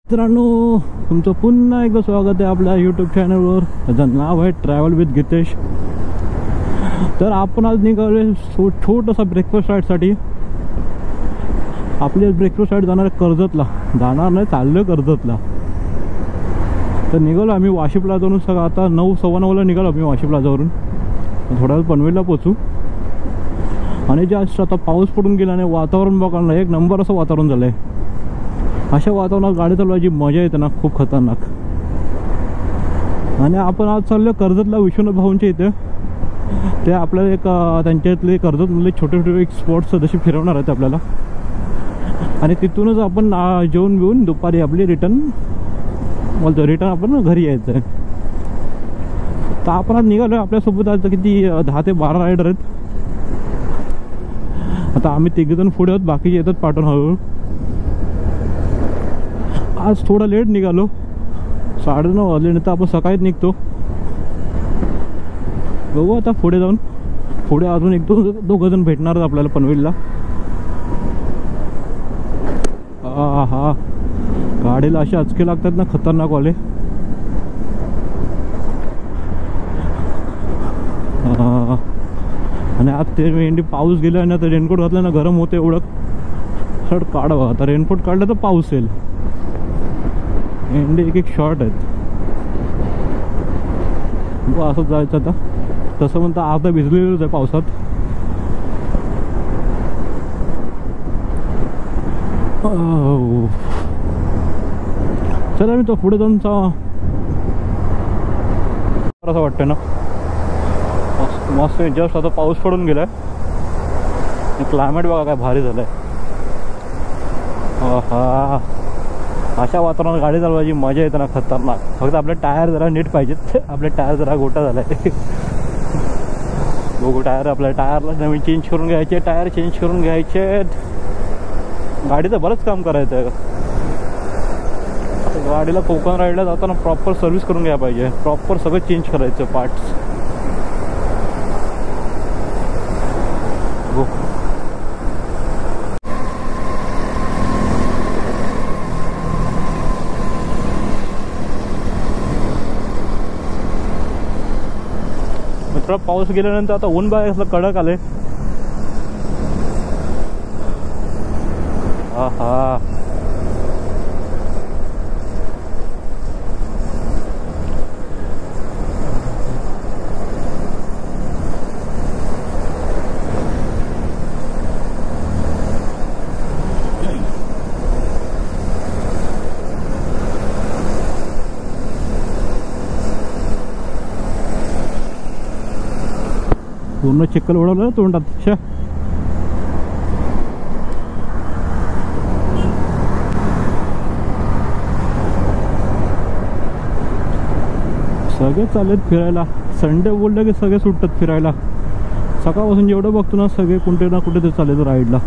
मित्रांनो, तुमचं पुन्हा एकदा स्वागत आहे आपल्या यूट्यूब चॅनलवर. त्याचं नाव आहे ट्रॅव्हल विथ गितेश. तर आपण आज निघालो छोटासा ब्रेकफास्ट राईडसाठी. आपले ब्रेकफास्ट राईड जाणार आहे कर्जतला. जाणार नाही, चाललो कर्जतला. तर निघालो आम्ही वाशी प्लाझावरून. सगळं आता 9, 9:15 निघालो आम्ही वाशी प्लाझावरून. थोड्या वेळ पनवेलला पोचू. आणि जास्त आता पाऊस पडून गेला नाही, वातावरण बघायला एक नंबर असं वातावरण झालं आहे. अशा वातावरणात गाडी चालवायची मजा येते ना, खूप खतरनाक. आणि आपण आज चाललो कर्जतला विश्वनाथ भाऊंच्या इथे. ते आपल्याला एक त्यांच्यातले कर्जतमधले छोटे छोटे एक स्पॉट्स जसे फिरवणार आहेत आपल्याला. आणि तिथूनच आपण जेवून बिवून दुपारी आपली रिटर्न आपण घरी यायचं आहे. तर आपण आज निघालो. आपल्यासोबत आज किती 10 ते 12 रायडर आहेत. आता आम्ही 3 जण पुढे आहोत, बाकीचे येतात पाठवून हळूहळू. आज थोडा लेट निघालो, 9:30 वाजले. नाही तर आपण सकाळीच निघतो. बघू आता पुढे जाऊन. पुढे अजून 1-2 जण भेटणार आहेत आपल्याला पनवेलला. हा गाडीला असे अचके लागतात ना, खतरनाक वाले. आणि आज ते मेंढी पाऊस गेला ना, तर रेनकोट घातला ना, गरम होते एवढं. शर्ट काढावा. आता रेनकोट काढलं तर पाऊस येईल. एंडे एक शॉर्ट आहेत. असंच जायचं आता. तसं म्हणता अर्धा भिजलेलंच आहे पावसात. चला मी तो पुढे जाऊन असं वाटतं ना. मस्त जस्ट आता पाऊस पडून गेलाय. क्लायमेट बघा काय भारी झालंय. हा अशा वातावरणात गाडी चालवायची मजा येते ना, खतरनाक. फक्त आपले टायर जरा नीट पाहिजेत. आपले टायर जरा गोटा झालाय. बघू टायर. आपल्या टायरला नवीन चेंज करून घ्यायचे. टायर चेंज करून घ्यायचे. गाडीचं बरंच काम करायचं आहे. गाडीला कोकण राईडला जाताना प्रॉपर सर्व्हिस करून घ्यायला पाहिजे. प्रॉपर सगळं चेंज करायचं पार्ट्स. मित्र, पाऊस गेल्यानंतर आता ऊन बाय असलं कडक आले. हा पूर्ण चिखल उडवलं तोंडात. सगळे चाललेत फिरायला. संडे बोललं की सगळे सुटतात फिरायला. सकाळपासून जेवढं बघतो ना, सगळे कुठे ना कुठे ते चालले राईडला.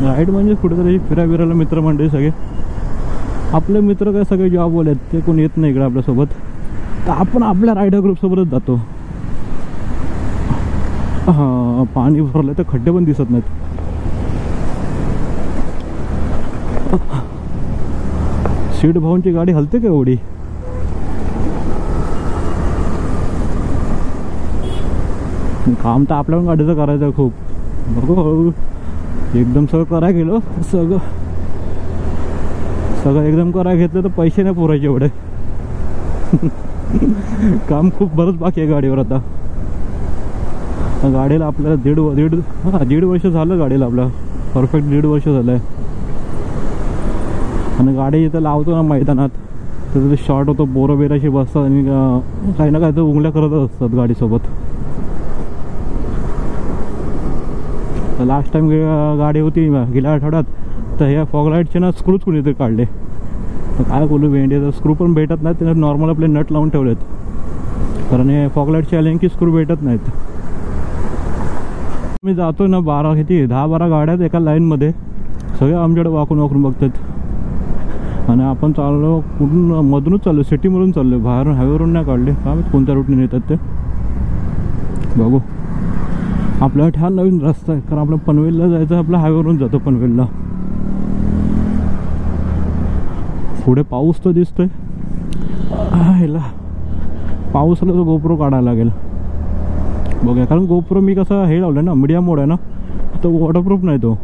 राईड म्हणजे कुठेतरी फिरायला मित्रमंडळी सगळे. आपले मित्र काय सगळे जॉबवाले आहेत, ते कोणी येत नाही इकडे आपल्यासोबत. तर आपण आपल्या रायडर ग्रुपसोबतच जातो. हां, पाणी भरलं तर खड्डे पण दिसत नाहीत. सीट भाऊंची गाडी हलते का एवढी? काम तर आपल्या गाडीचं करायचं खूप. बघू हळू एकदम सगळं करायला गेलो. सगळं एकदम करायला घेतलं तर पैसे नाही पुरायचे एवढे. काम खूप बरंच बाकी आहे गाडीवर. आता गाडीला आपल्याला दीड वर्ष झालं गाडीला. आपल्या परफेक्ट 1.5 वर्ष झालं आहे. आणि गाडी इथं लावतो ना मैदानात, तर ते शॉर्ट होतो. बोरं बेराशी बसतात आणि काही ना काही तर उंगल्या करतच असतात गाडीसोबत. लास्ट टाइम गाडी होती गेल्या आठवड्यात, तर ह्या फॉगलाईटचे ना स्क्रूच कुणीतरी काढले. तर काय बोलू, वेंडीचा स्क्रू पण भेटत नाहीत. त्याच्यात नॉर्मल आपले नट लावून ठेवलेत. कारण हे फॉगलाईटचे आले की स्क्रू भेटत नाहीत. मी जातो ना, 10-12 गाड्या एका लाईनमध्ये. सगळे आमच्याकडे वाकून बघतात. आणि आपण चाललो कुठून, मधूनच चाललो, सिटीमधून चाललो. बाहेरून हायवेवरून नाही काढले. काय कोणत्या रूटने येतात ते बघू. आपल्याला हा नवीन रस्ता आहे, कारण आपल्या पनवेलला जायचं, आपल्या हायवेवरून जातो पनवेलला. पुढे पाऊस तर दिसतोय. ह्याला पाऊस आला तर गोप्रो काढायला लागेल बघा, कारण गोप्रो मी कसं हे लावलं ना, मीडियम मोड आहे ना, तो वॉटरप्रूफ नाही. तो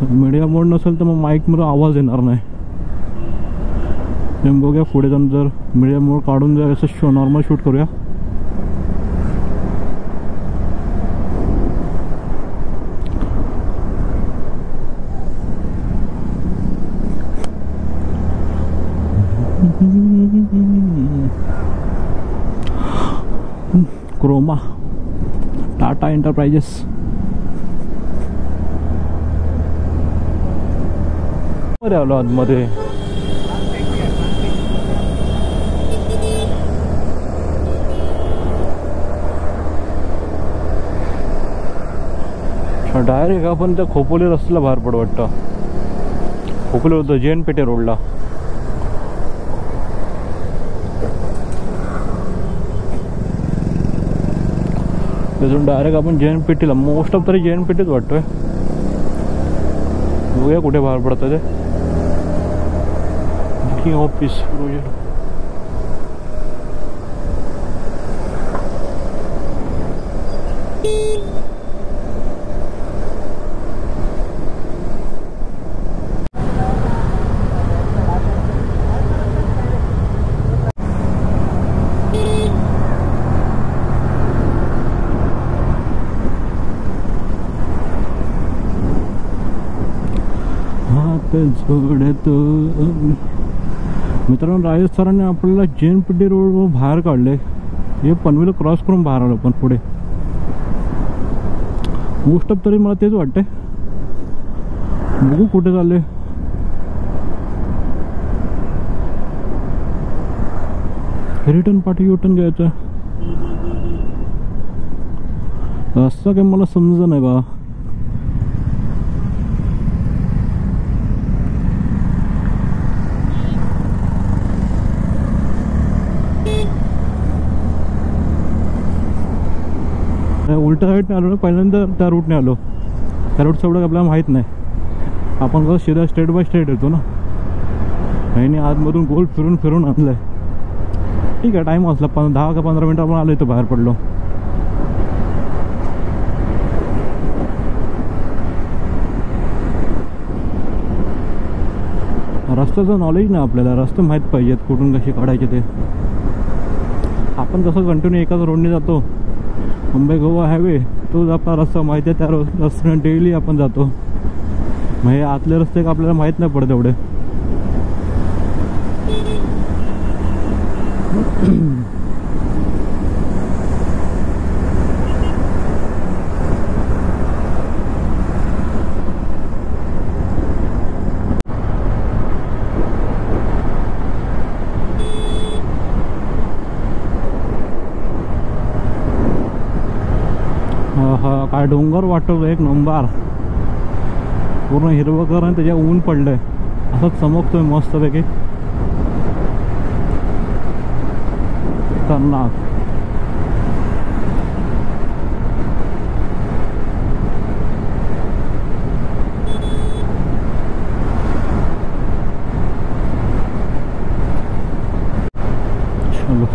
मीडियम मोड नसेल तर मग माईकमध्ये आवाज येणार नाही. बघूया पुढे जाऊन जर मीडियम मोड काढून जर असं नॉर्मल शूट करूया. Croma Tata enterprises. मध्ये आलो आतमध्ये. डायरेक्ट आपण त्या खोपोली रस्त्याला बाहेर पडू वाटतं. खोपोली होतं जैन पेठे रोडला. तिथून डायरेक्ट आपण जैन पेठीला, मोस्ट ऑफ तरी जैन पेठीच वाटतोय. बघूया कुठे बाहेर पडतं ते. बुकिंग ऑफिस जोडतो. मित्रांनो, राजेश सरांनी आपल्याला जैन पेठी रोड बाहेर काढले. हे पनवेल क्रॉस करून बाहेर आलो. पण पुढे मोस्ट ऑफ तरी मला तेच वाटतंय. बघू कुठे चालले. रिटर्न पाठी युटर्न घ्यायचं. रस्ता काही मला समजा नाही बा. उलटा साईडने आलो ना, पहिल्यांदा त्या रूटने आलो. त्या रूटचं एवढं आपल्याला माहीत नाही. आपण कसं सीधा स्ट्रेट बाय स्ट्रेट येतो ना, आणि आतमधून गोल फिरून फिरून आणलंय. ठीक आहे, टाईम असला 10 का 15 मिनटं आपण आलो इथं बाहेर पडलो. रस्त्याचं नॉलेज नाही आपल्याला. रस्ते माहीत पाहिजेत कुठून कसे काढायचे ते. आपण कसं कंटिन्यू एकाच रोडने जातो. मुंबई गोवा हायवे तोच आपला रस्ता माहिती आहे. त्या रस्त्याने डेली आपण जातो. मग हे आतले रस्ते आपल्याला माहीत नाही पडत एवढे. काय डोंगर वाटतो एक नंबर. पूर्ण हिरवं आणि त्याच्या ऊन पडलंय. असंच चमकतोय मस्तपैकी. खतरनाक. चलो,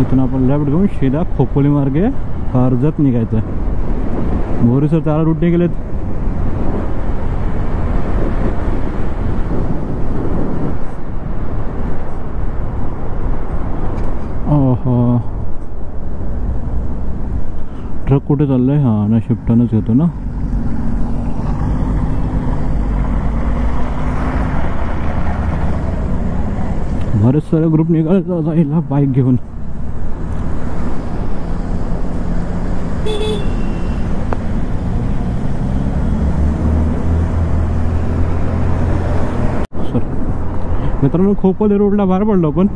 इथून आपण लेफ्ट घेऊन सीधा खोपोली मार्गे कर्जत निघायचं. मोरी सर त्याला रूटने गेलेत. ओहो, ट्रक कुठे चाललंय? हा ना, शिफ्टनच घेतो ना. बरेच सारे ग्रुप निघाले जायला बाईक घेऊन. मित्रांनो, खोपोली रोडला बाहेर पडलो आपण.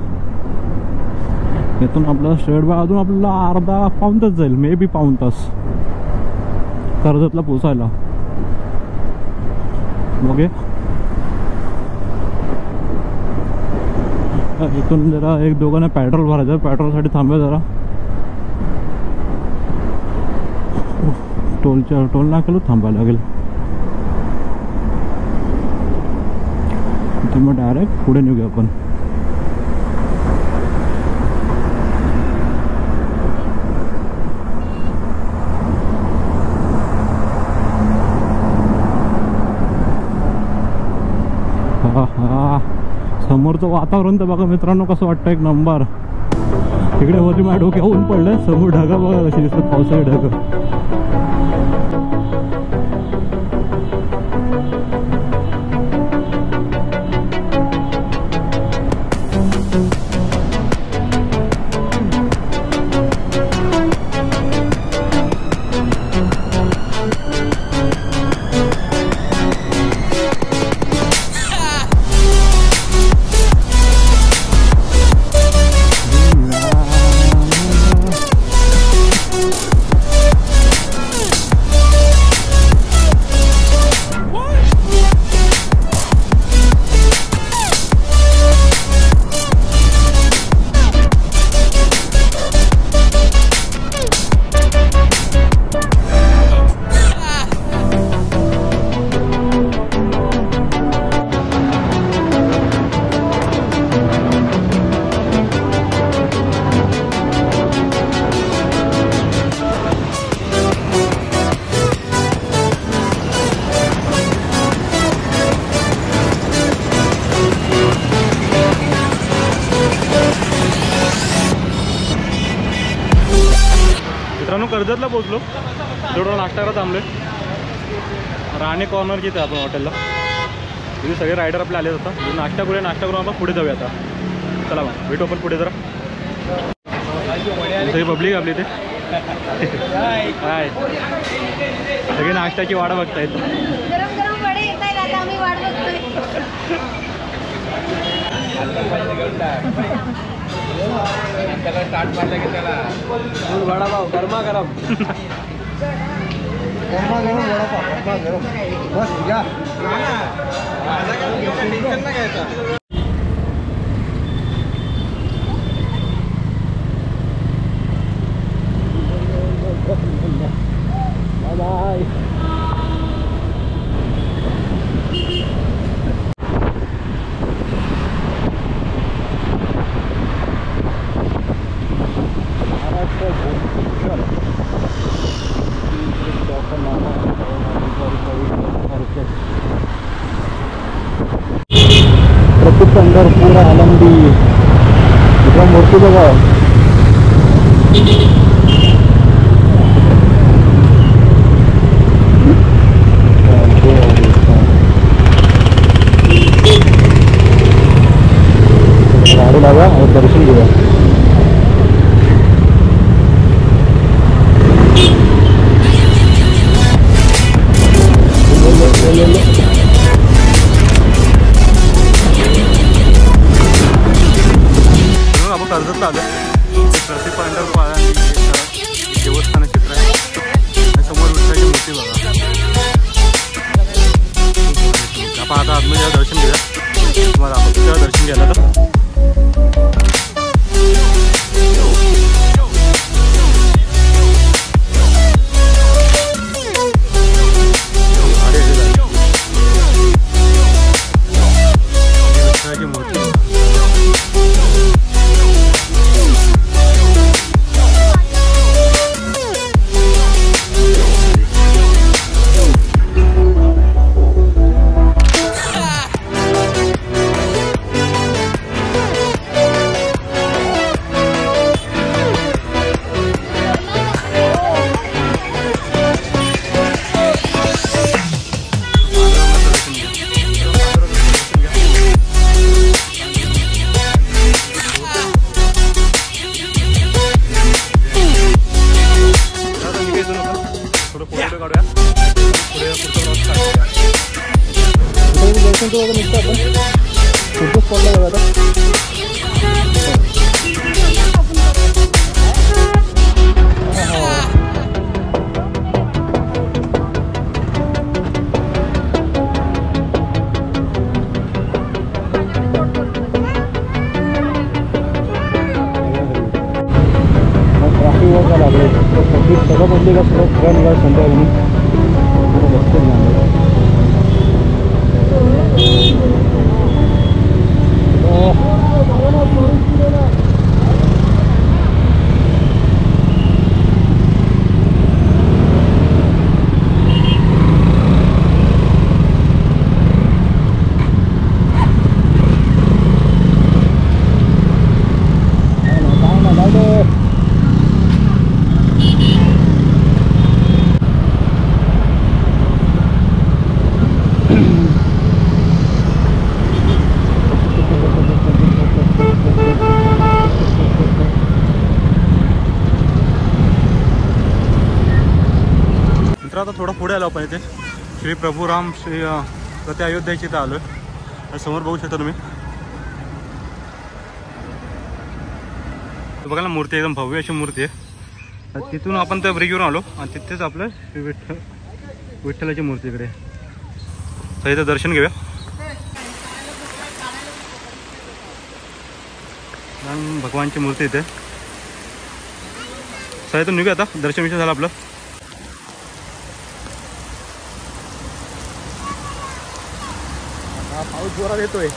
इथून आपला स्ट्रेट बाय अजून आपल्याला अर्धा पाऊण तास जाईल, मे बी पाऊण तास कर्जतला पोचायला. बघे इथून जरा एक दोघांना पेट्रोल भरायचं. पेट्रोलसाठी थांबूया जरा. टोल नाक्याला थांबायला लागेल. मग डायरेक्ट पुढे निघूया आपण. समोरचं वातावरण तर बघा मित्रांनो कसं वाटतं, एक नंबर. तिकडे वरती माझ्या डोक्या ऊन पडलं, समोर ढगा बघा कशी दिसतात, पावसाळी ढग. मित्रांनो कर्जतला पोहोचलो, थोडं नाश्ता करायला थांबलोय. राणे कॉर्नर जिथे आपण हॉटेलला, तिथे सगळे रायडर आपले आले होता. नाश्ता करून आपण पुढे जाऊया आता. चला मग भेटू आपण पुढे. जरा सगळी पब्लिक आपली इथे काय सगळे नाश्त्याची वाट बघतायत. त्याला स्टार्ट मारलं की त्याला वडापाव गरमागरम वडापाव गरमागरम बस घ्या. टेन्शन नाही घ्यायचं. बाय. पंढरपूर आलंदी इथं मूर्ती बघा. गाडी लागा और दर्शन घेऊया. कर्जतला आलं प्रत्येक पंढरपूर देवस्थान चित्र आहे. समोर विठ्ठलाची मूर्ती बघा. आपण आता आतमध्ये दर्शन घेऊया. तुम्हाला आपण तेव्हा दर्शन घ्यायला तर विठ्ठलाची मूर्ती बघा पडली का सगळं निघाल संध्या म्हणून बसते आता थोडा पुढे आलो आपण इथे श्री प्रभू राम श्री प्रति अयोध्याची इथं आलो आहे. समोर बघू शकता तुम्ही बघा ना मूर्ती एकदम भव्य अशी मूर्ती आहे. तिथून आपण त्या ब्रिजवरून आलो आणि तिथेच आपलं श्री विठ्ठलाची मूर्ती इकडे तर इथं दर्शन घेऊया. भगवानची मूर्ती इथे सर इथून निघूया आता. दर्शन विषय झालं आपलं. पाऊस जोरात येतोय.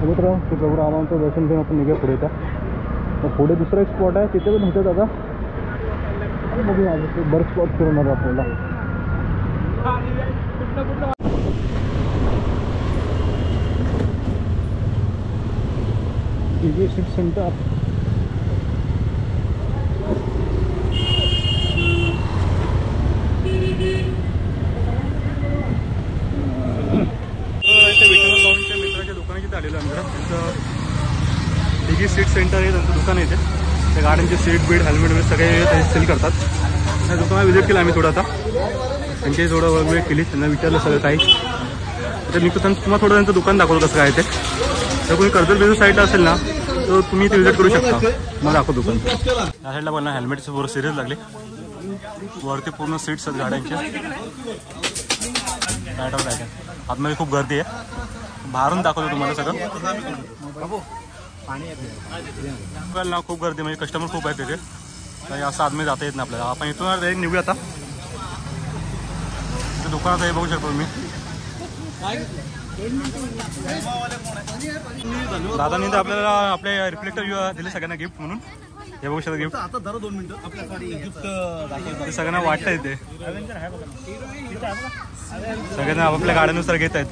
मित्र श्री प्रभू रामांचं दर्शन घेऊन आपण निघूया पुढे. तर पुढे दुसरा एक स्पॉट आहे तिथे पण होतं दादा. बघूया बर्थ स्पॉट फिरवणार आपल्याला. सीट सेंटर मित्राच्या दुकानाची आलेलं आहे. त्यांचं डिगी सीट सेंटर आहे त्यांचं दुकान आहे. त्या गाड्यांचे सीट बीट हेल्मेट वगैरे सगळे ते सेल करतात. त्या दुकानाला व्हिजिट केलं आम्ही थोडं. आता त्यांची थोडं वेळ केली. त्यांना विचारलं सगळं काही तर मी तुम्हाला थोडं त्यांचं दुकान दाखवलं कसं काय ते. तर कोणी कर्जत बिझनेस साईडला असेल ना तर तुम्ही ते विजिट करू शकता. मला दाखव दुकान. या साईडला पण हेल्मेटचं पूर्ण सिरीज लागले. वरती पूर्ण सीट्स आहेत गाड्यांच्या. रायटर आतमध्ये खूप गर्दी आहे. बाहेरून दाखवतो तुम्हाला सगळं. ना खूप गर्दी म्हणजे कस्टमर खूप आहेत तिथे. तर असं आतमध्ये जाता येत नाही आपल्याला. आपण इथून डायरेक्ट निघूया आता. दुकानात हे बघू शकतो तुम्ही. दादानी तर आपल्याला आपले रिफ्लेक्टर दिले सगळ्यांना गिफ्ट म्हणून. हे बघू शकता गिफ्ट. आता जरा 2 मिनिटं आपल्यासाठी सगळ्यांना वाटतंय ते. सगळ्यांना आपापल्या गाड्यानुसार घेत आहेत.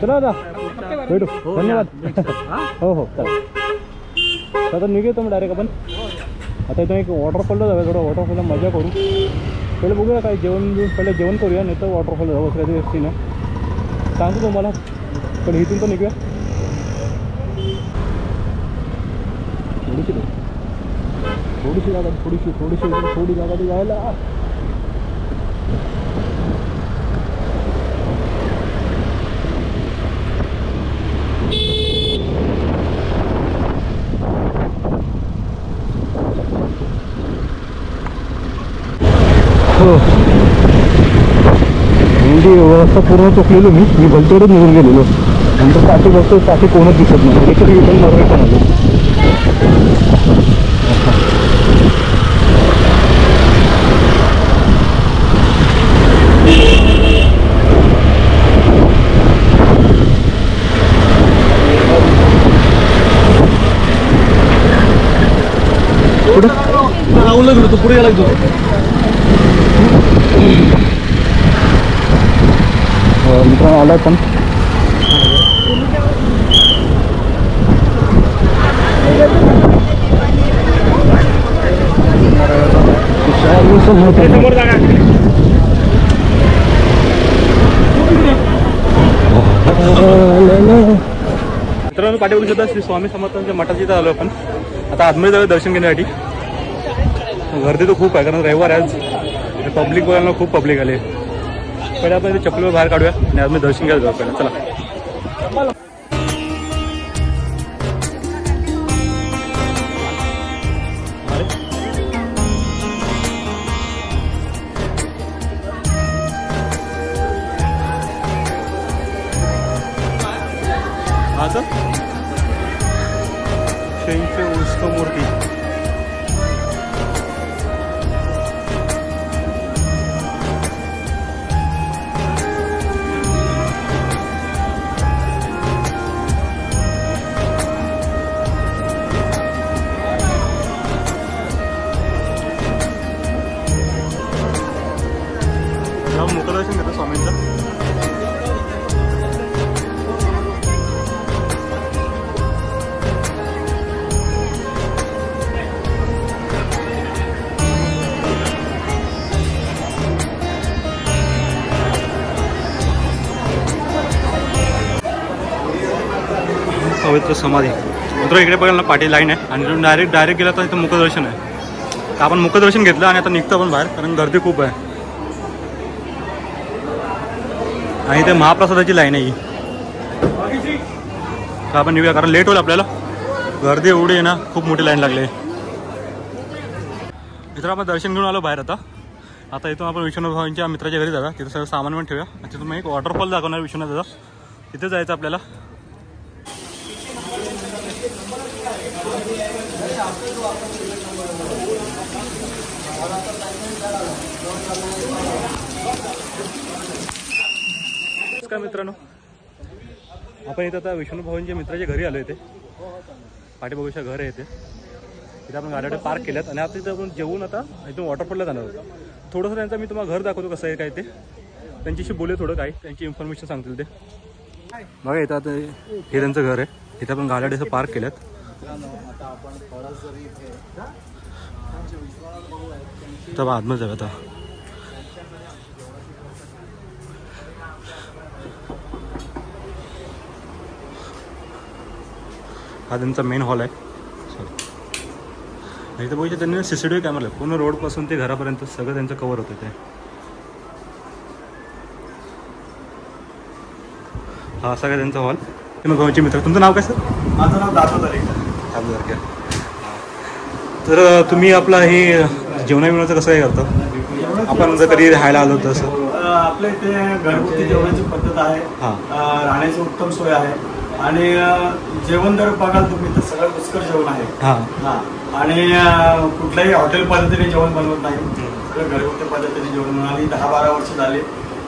चला दादा भेटू. धन्यवाद. हो हो चालेल. आता निघतो मग डायरेक्ट आपण. आता इथं एक वॉटरफॉलला जाऊया. थोडं वॉटरफॉलला मजा करू. पहिले बघूया काय पहिले जेवण करूया नाही तर वॉटरफॉल जाऊ. दुसऱ्या दिवशी ना सांगतो तुम्हाला. पण इथून तर निघूया. थोडीशी जागा थोडी जागा ती जायला. हो एवढी व्यवस्था पूर्ण चुकलेलो मी भलतेवढंच निघून गेलेलो. नंतर साठी बसतो. साठी कोणच दिसत नाही. एकच रिटर्न मारून रिटर्न आलो. पुढे गेलो तो पुढे यायला लागतो. मित्रांनो आला पण मित्रांनो पाठी बघू शकता श्री स्वामी समर्थांच्या मठाची इथं आलो आपण. आता आतमध्ये जाऊया दर्शन घेण्यासाठी. गर्दी तर खूप आहे कारण रविवार आज. पब्लिक बघायला खूप पब्लिक आले. पहिले आपण इथे चप्पल बाहेर काढूया आणि आतमध्ये दर्शन घ्यायला जाऊ पहिला. चला असं शैंचे उत्सव मूर्ती. मुखदर्शन घेतो स्वामींचं. पवित्र समाधी मित्र इकडे बघायला ना पाठी लाईन आहे आणि डायरेक्ट गेला तर इथं मुखदर्शन आहे. तर आपण मुखदर्शन घेतलं आणि आता निघतो पण बाहेर कारण गर्दी खूप आहे आणि ते महाप्रसादाची लाईन आहे ही. तर आपण निघूया कारण लेट होईल आपल्याला. गर्दी एवढी आहे ना खूप मोठी लाईन लागली आहे. मित्र आपण दर्शन घेऊन आलो बाहेर. आता इथून आपण विश्वनाथ भावांच्या मित्राच्या घरी जाऊया. तिथं सगळं सामान पण ठेवूया आणि तिथून मग एक वॉटरफॉल दाखवणार विश्वनाथ दादा. तिथे जायचं आपल्याला. नमस्कार मित्रांनो, आपण इथं आता विष्णू भाऊंच्या मित्राच्या घरी आलो. इथे पाठीबाजूच्या घर आहे. इथे आपण गाड्या पार्क केल्यात आणि आता इथं आपण जेवून आता इथून वॉटरफॉलला जाणार आहोत. थोडंसं त्यांचं मी तुम्हाला घर दाखवतो कसं आहे काय ते. त्यांच्याशी बोलले थोडं काय त्यांची इन्फॉर्मेशन सांगतील ते. बघा इथं आता हे त्यांचं घर आहे. इथे आपण गाड्या असं पार्क केल्यात. तर आतमध्ये जाऊया आता. हा त्यांचा मेन हॉल आहे. इथं बघितलं त्यांनी CCTV कॅमेरा पूर्ण रोडपासून ते घरापर्यंत सगळं त्यांचं कव्हर होतं ते. हा सगळं त्यांचा हॉल. मग भाऊंचे मित्र. तुमचं नाव काय सर? माझं नाव दादू दरेकर. तर तुम्ही आपलं हे जेवणाचं कसं काय करता? आपण जर कधी राहायला आलो तसं आपल्या इथे घरगुती जेवणाची पद्धत आहे. राहण्याची उत्तम सोय आहे आणि जेवण जर बघाल तुम्ही तर सगळं रुचकर जेवण आहे. आणि कुठल्याही हॉटेल पद्धतीने जेवण बनवत नाही. सगळं घरगुती पद्धतीने जेवण बनवली. 10-12 वर्ष झाले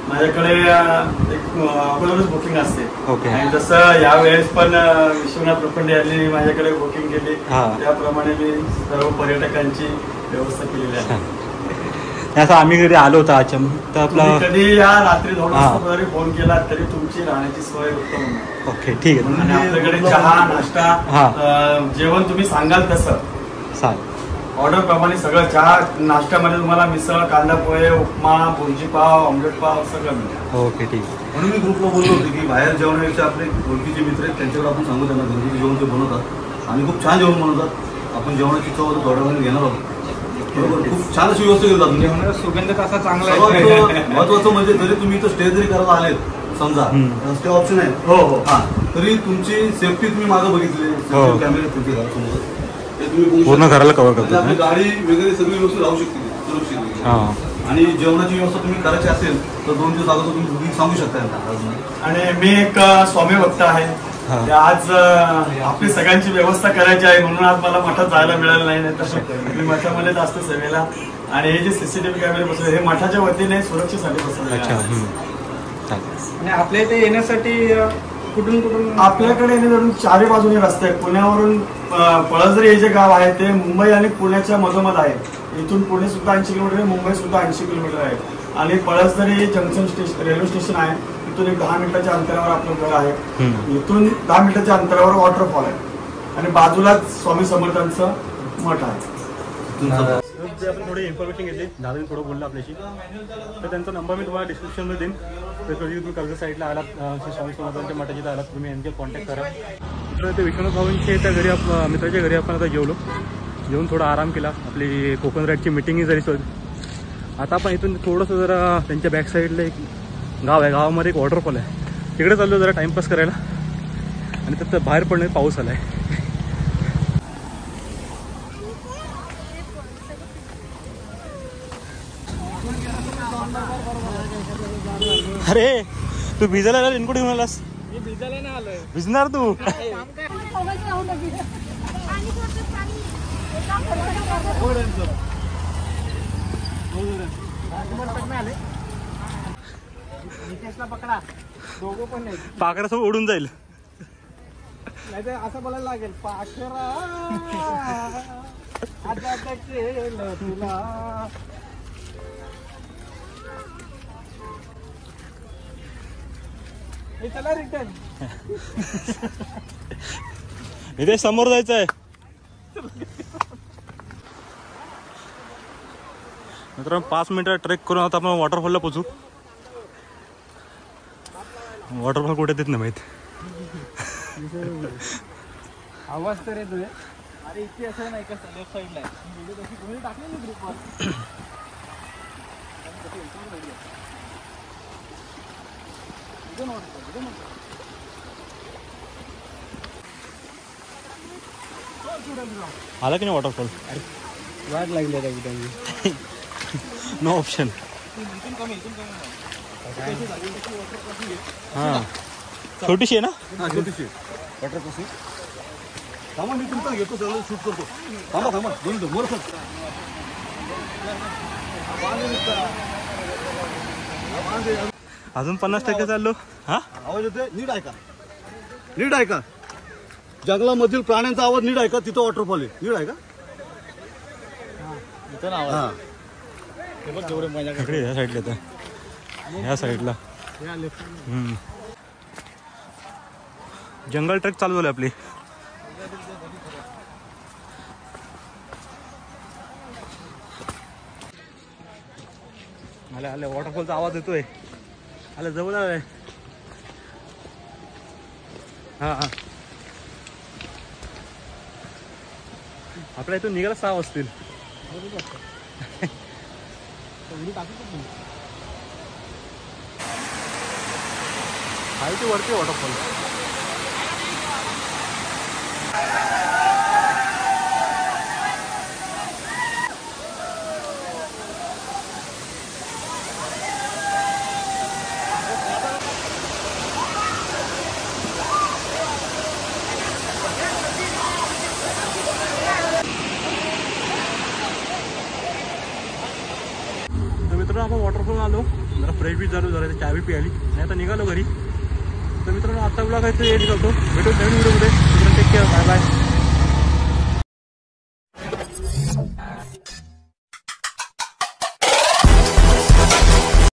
माझ्याकडे एक अगोदरच बुकिंग असते. आणि जसं यावेळेस पण विश्वनाथ लोखंडे यांनी माझ्याकडे बुकिंग केली त्याप्रमाणे मी सर्व पर्यटकांची व्यवस्था केलेली आहे. असं आम्ही कधी आलो होता तर आपला कधी या रात्री 2 वाजता जरी फोन केला तरी तुमची राहण्याची सोय उत्तम होईल. ओके ठीक आहे. आणि आपल्याकडे चहा नाश्ता जेवण तुम्ही सांगाल तसं चालेल. ऑर्डर प्रमाणे सगळं. चहा नाश्त्यामध्ये तुम्हाला मिसळ, कांदा पोहे, उपमा, भुर्जी पाव, ऑमलेट पाव सगळं मिळेल. ओके ठीक आहे. म्हणून मी ग्रुपला बोललो होतो की बाहेर जेवणापेक्षा आपले ओळखीचे मित्र आहेत त्यांच्यावर आपण सांगू त्यांना घरगुती जेवण ते बनवतात आणि खूप छान जेवण बनवतात. आपण जेवणाची चव थोड्या वेळाने घेणार आहोत. बरोबर. खूप छान अशी व्यवस्था केली जाते. जेवणाचा सुगंध कसा चांगला आहे. महत्वाचं म्हणजे जरी तुम्ही इथं स्टे जरी करायला आलेत समजा स्टे ऑप्शन आहे. हो हो. तरी तुमची सेफ्टी तुम्ही मागं बघितली. कॅमेरे तुमच्या घरासमोर पूर्ण घराला कव्हर करतो. आपली गाडी वगैरे सगळी व्यवस्थित राहू शकते सुरक्षित. आणि जेवणाची व्यवस्था तुम्ही करायची असेल तर 2 दिवस अगोदर तुम्ही बुकिंग सांगू शकता. आणि मी एक स्वामी भक्त आहे. आज आपली सगळ्यांची व्यवस्था करायची आहे म्हणून आज मला मठात जायला मिळालं नाही. तर मी मठामध्येच असतो सेवेला. आणि हे जे CCTV कॅमेरे बसवले हे मठाच्या वतीने सुरक्षेसाठी बसवले. आणि आपल्या इथे येण्यासाठी कुठून आपल्याकडे येण्यासाठी 4 बाजूने रस्ते आहेत. पुण्यावरून पळसदरी हे जे गाव आहे ते मुंबई आणि पुण्याच्या मधोमध आहे. इथून पुणे सुद्धा 80 किलोमीटर आहे. मुंबई सुद्धा 80 किलोमीटर आहे. आणि पळसदरी जंक्शन रेल्वे स्टेशन आहे. इथून एक 10 मिनिटाच्या अंतरावर आपलं घर आहे. इथून 10 मिनिटाच्या अंतरावर वॉटरफॉल आहे आणि बाजूलाच स्वामी समर्थांचं मठ आहे. आपण थोडी इन्फॉर्मेशन घेतली. दादानी थोडं बोललं आपल्याशी. तर त्यांचा नंबर मी तुम्हाला डिस्क्रिप्शनमध्ये देईन. तर कधी तुम्ही कर्जत साईडला आलात स्वामी समर्थांच्या मठाची आलात तुम्ही यांचे कॉन्टॅक्ट करा. तर ते विश्वनाथ भाऊंचे त्या घरी मित्राच्या घरी आपण आता जेवून थोडा आराम केला. आपली कोकण राईडची मिटिंगही झाली सोड. आता आपण इथून थोडंसं जरा त्यांच्या बॅक साईडला एक गाव आहे. गावामध्ये एक वॉटरफॉल आहे. तिकडे चाललो जरा टाइमपास करायला. आणि त्यात बाहेर पडणे पाऊस आला आहे. अरे तू भिजायला रेनकोट घेऊन आलास? भिजायला नाही आलोय. भिजणार तू. पकडा दोघं पण नाही. पाखरासोबत उडून जाईल. नाही तर असं बोलायला लागेल पाखरा आता केलं तुला. चला रिटर्न. इथे समोर जायचं आहे. मित्रांनो 5 मिनिटं ट्रेक करून आता आपण वॉटरफॉलला पोहोचू. वॉटरफॉल कुठे देत नाही माहित. आवाज तर येतोय. अरे इथे असं नाही का लेफ्ट साईडला आहे. टाकले ना ग्रुपवर. आला की नाही वॉटरफॉल. वाट लागली. No option. हा छोटीशी आहे ना. हा छोटीशी वॉटर पासून. थांबा मी तुमचा घेतो सगळं शूट करतो. थांबा थांबा दोन मिनिटं मोर सर. अजून 50% चाललो. हा आवाज येतोय नीट ऐका. नीट ऐका. जंगलामधील प्राण्यांचा आवाज नीट ऐका. तिथं वॉटरफॉल आहे. नीट ऐका. हा इकडे या साईडला तर ह्या साईडला जंगल ट्रेक चालू झाली आपली. आले आले वॉटरफॉलचा आवाज येतोय. आले जवळ आलाय. हा हा आपल्या इथून निघायला 6 वाजतील. खायची वरती वॉटरफॉल. मित्रांनो आपण वॉटरफॉल आलो. जरा फ्रेश बी झालो. जरा चहा बी प्यायली आणि आता निघालो घरी. तर मित्रांनो आजचा ब्लॉग आहे तो एंड करतो. भेटू नवीन व्हिडिओमध्ये. Take care. Bye bye.